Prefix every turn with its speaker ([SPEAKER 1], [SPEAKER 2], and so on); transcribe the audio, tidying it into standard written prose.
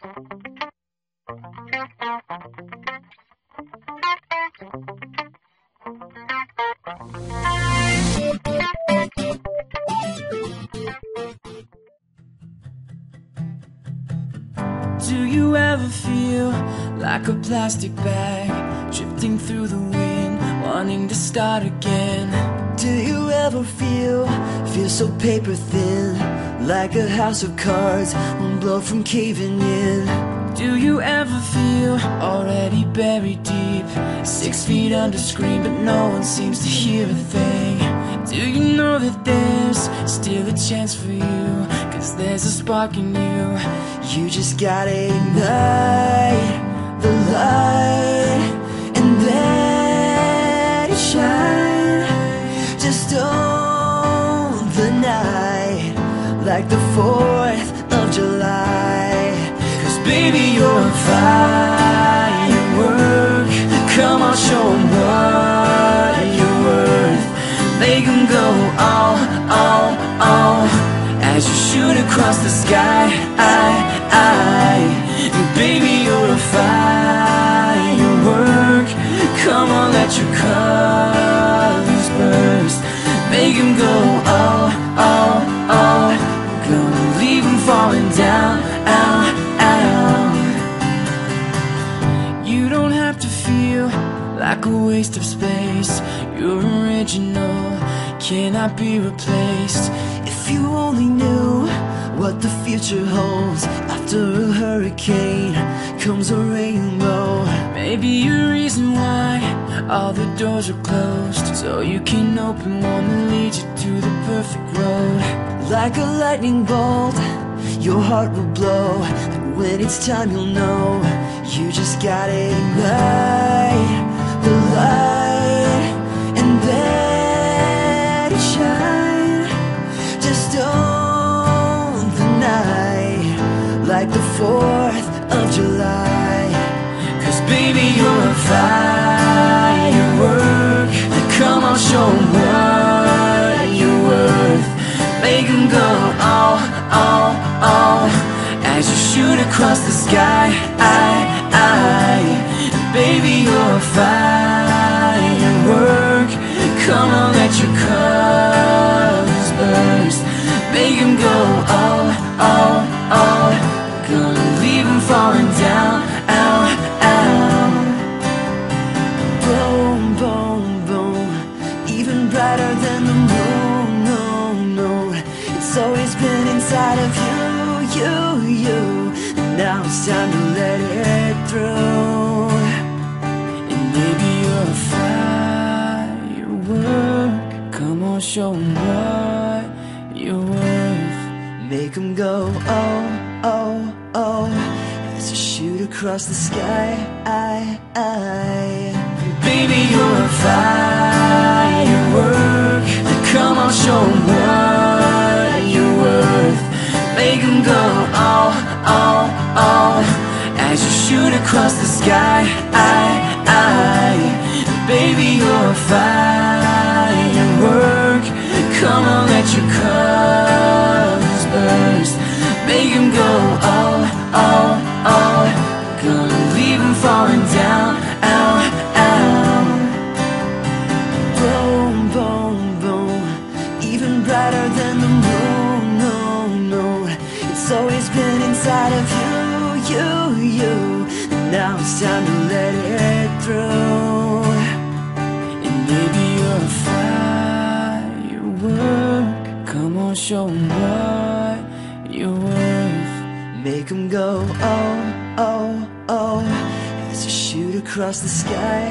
[SPEAKER 1] Do you ever feel like a plastic bag drifting through the wind, wanting to start again?
[SPEAKER 2] Do you ever feel so paper thin, like a house of cards, one blow from caving in?
[SPEAKER 1] Do you ever feel already buried deep, 6 feet under screen, but no one seems to hear a thing? Do you know that there's still a chance for you, 'cause there's a spark in you?
[SPEAKER 2] You just gotta ignite the light and let it shine. Just own the night like the 4th of July. 'Cause baby, you're a firework. Come on, show 'em what you're worth. Make 'em go all, as you shoot across the sky. Baby, you're a firework. Come on, let your colors burst. Make 'em go all, gonna leave 'em falling down, You don't have to feel like a waste of space. You're original, cannot be replaced. If you only knew what the future holds. After a hurricane comes a rainbow. Maybe a reason why all the doors are closed, so you can open one that leads you to the perfect road. Like a lightning bolt, your heart will blow, and when it's time you'll know. You just gotta ignite the light and let it shine. Just own the night like the 4th of July. 'Cause baby, you're a firework. Come on, show 'em what you're worth. Make 'em go all, as you shoot across the sky. Baby, you're a firework. Come on, let your colors burst. Make 'em go all, gonna leave 'em falling down, Boom, boom, boom, even brighter than the moon, no. It's always been inside of you, and now it's time to let it through. And maybe you're a firework. Come on, show 'em what you're worth. Make 'em go oh, as you shoot across the sky. Baby, you're a firework. Come on, show 'em what you're worth. Make 'em go all, as you shoot across the sky. Baby, you're a firework. Come on, let your colors burst. Make 'em go all, gonna leave 'em falling down, Boom, boom, boom, even brighter than the moon, no. It's always been inside of you, and now it's time to let it through. And maybe you're a firework. Come on, show 'em what you're worth. Make 'em go oh, as you shoot across the sky.